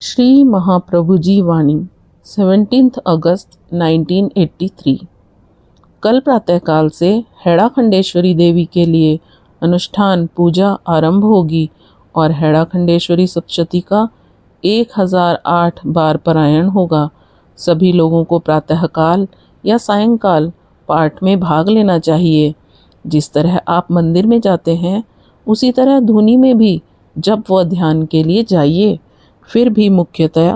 श्री महाप्रभु जी वाणी 17 अगस्त 1983। कल प्रातःकाल से हेड़ा खंडेश्वरी देवी के लिए अनुष्ठान पूजा आरंभ होगी और हेड़ा खंडेश्वरी सप्तशती का 1008 बार पारायण होगा। सभी लोगों को प्रातःकाल या सायंकाल पाठ में भाग लेना चाहिए। जिस तरह आप मंदिर में जाते हैं उसी तरह धुनी में भी जप व ध्यान के लिए जाइए। फिर भी मुख्यतया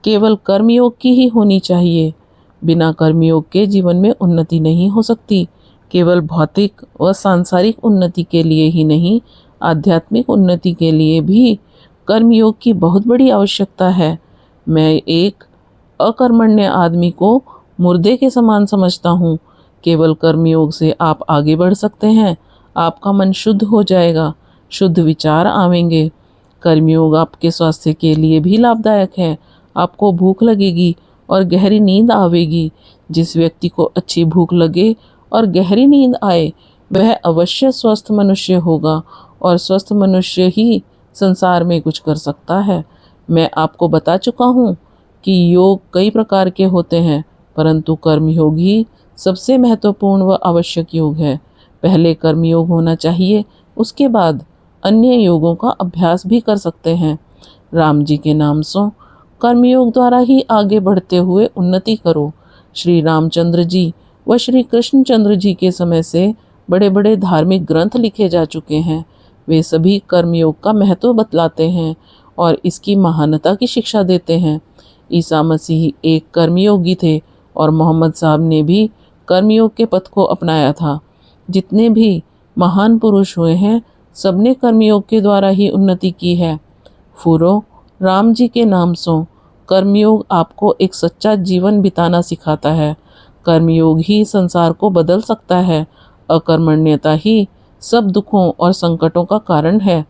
केवल कर्मयोग की ही होनी चाहिए। बिना कर्मयोग के जीवन में उन्नति नहीं हो सकती। केवल भौतिक व सांसारिक उन्नति के लिए ही नहीं, आध्यात्मिक उन्नति के लिए भी कर्मयोग की बहुत बड़ी आवश्यकता है। मैं एक अकर्मण्य आदमी को मुर्दे के समान समझता हूँ। केवल कर्मयोग से आप आगे बढ़ सकते हैं। आपका मन शुद्ध हो जाएगा, शुद्ध विचार आवेंगे। कर्मयोग आपके स्वास्थ्य के लिए भी लाभदायक है। आपको भूख लगेगी और गहरी नींद आवेगी। जिस व्यक्ति को अच्छी भूख लगे और गहरी नींद आए वह अवश्य स्वस्थ मनुष्य होगा और स्वस्थ मनुष्य ही संसार में कुछ कर सकता है। मैं आपको बता चुका हूँ कि योग कई प्रकार के होते हैं, परंतु कर्मयोग ही सबसे महत्वपूर्ण व आवश्यक योग है। पहले कर्मयोग होना चाहिए, उसके बाद अन्य योगों का अभ्यास भी कर सकते हैं। राम जी के नाम सो कर्मयोग द्वारा ही आगे बढ़ते हुए उन्नति करो। श्री रामचंद्र जी व श्री कृष्णचंद्र जी के समय से बड़े बड़े धार्मिक ग्रंथ लिखे जा चुके हैं। वे सभी कर्मयोग का महत्व बतलाते हैं और इसकी महानता की शिक्षा देते हैं। ईसा मसीह एक कर्मयोगी थे और मोहम्मद साहब ने भी कर्मयोग के पथ को अपनाया था। जितने भी महान पुरुष हुए हैं सबने कर्मयोग के द्वारा ही उन्नति की है। फुरो राम जी के नाम सो कर्मयोग आपको एक सच्चा जीवन बिताना सिखाता है। कर्मयोग ही संसार को बदल सकता है। अकर्मण्यता ही सब दुखों और संकटों का कारण है।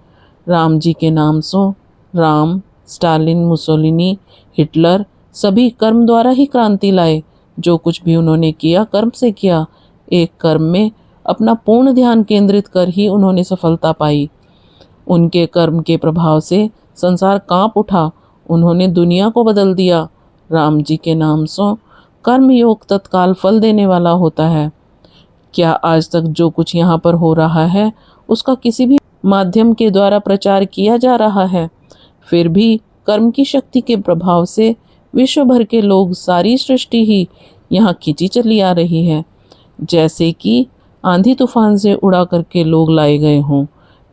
राम जी के नाम सो राम, स्टालिन, मुसोलिनी, हिटलर सभी कर्म द्वारा ही क्रांति लाए। जो कुछ भी उन्होंने किया कर्म से किया। एक कर्म में अपना पूर्ण ध्यान केंद्रित कर ही उन्होंने सफलता पाई। उनके कर्म के प्रभाव से संसार कांप उठा। उन्होंने दुनिया को बदल दिया। राम जी के नाम सो कर्म योग तत्काल फल देने वाला होता है। क्या आज तक जो कुछ यहाँ पर हो रहा है उसका किसी भी माध्यम के द्वारा प्रचार किया जा रहा है? फिर भी कर्म की शक्ति के प्रभाव से विश्व भर के लोग, सारी सृष्टि ही यहाँ खींची चली आ रही है, जैसे कि आंधी तूफान से उड़ा करके लोग लाए गए हों।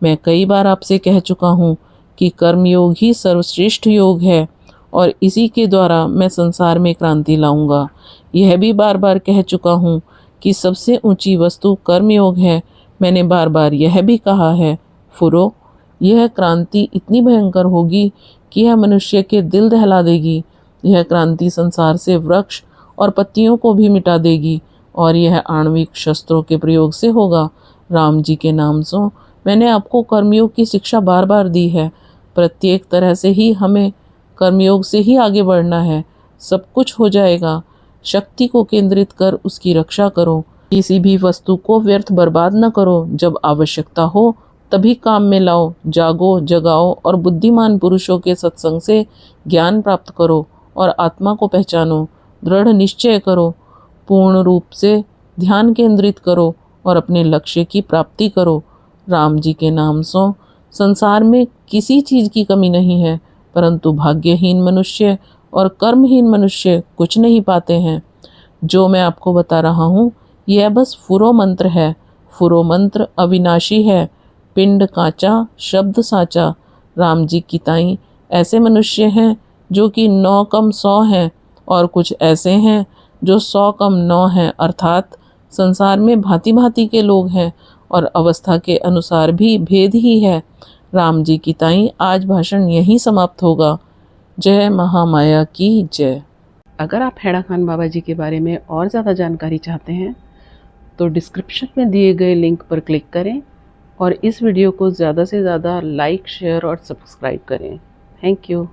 मैं कई बार आपसे कह चुका हूँ कि कर्मयोग ही सर्वश्रेष्ठ योग है और इसी के द्वारा मैं संसार में क्रांति लाऊंगा। यह भी बार बार कह चुका हूँ कि सबसे ऊंची वस्तु कर्मयोग है। मैंने बार बार यह भी कहा है, फुरो, यह क्रांति इतनी भयंकर होगी कि यह मनुष्य के दिल दहला देगी। यह क्रांति संसार से वृक्ष और पत्तियों को भी मिटा देगी और यह आणविक शस्त्रों के प्रयोग से होगा। राम जी के नाम सो मैंने आपको कर्मयोग की शिक्षा बार बार दी है। प्रत्येक तरह से ही हमें कर्मयोग से ही आगे बढ़ना है। सब कुछ हो जाएगा। शक्ति को केंद्रित कर उसकी रक्षा करो। किसी भी वस्तु को व्यर्थ बर्बाद न करो। जब आवश्यकता हो तभी काम में लाओ। जागो, जगाओ और बुद्धिमान पुरुषों के सत्संग से ज्ञान प्राप्त करो और आत्मा को पहचानो। दृढ़ निश्चय करो, पूर्ण रूप से ध्यान केंद्रित करो और अपने लक्ष्य की प्राप्ति करो। राम जी के नाम सो संसार में किसी चीज़ की कमी नहीं है, परंतु भाग्यहीन मनुष्य और कर्महीन मनुष्य कुछ नहीं पाते हैं। जो मैं आपको बता रहा हूँ यह बस फुरो मंत्र है। फुरो मंत्र अविनाशी है। पिंड कांचा, शब्द साचा। राम जी की ताई ऐसे मनुष्य हैं जो कि 9 कम 100 हैं और कुछ ऐसे हैं जो 100 कम 9 हैं, अर्थात संसार में भांति भांति के लोग हैं और अवस्था के अनुसार भी भेद ही है। राम जी की ताई आज भाषण यहीं समाप्त होगा। जय महामाया की जय। अगर आप हेड़ा खान बाबा जी के बारे में और ज़्यादा जानकारी चाहते हैं तो डिस्क्रिप्शन में दिए गए लिंक पर क्लिक करें और इस वीडियो को ज़्यादा से ज़्यादा लाइक, शेयर और सब्सक्राइब करें। Thank you.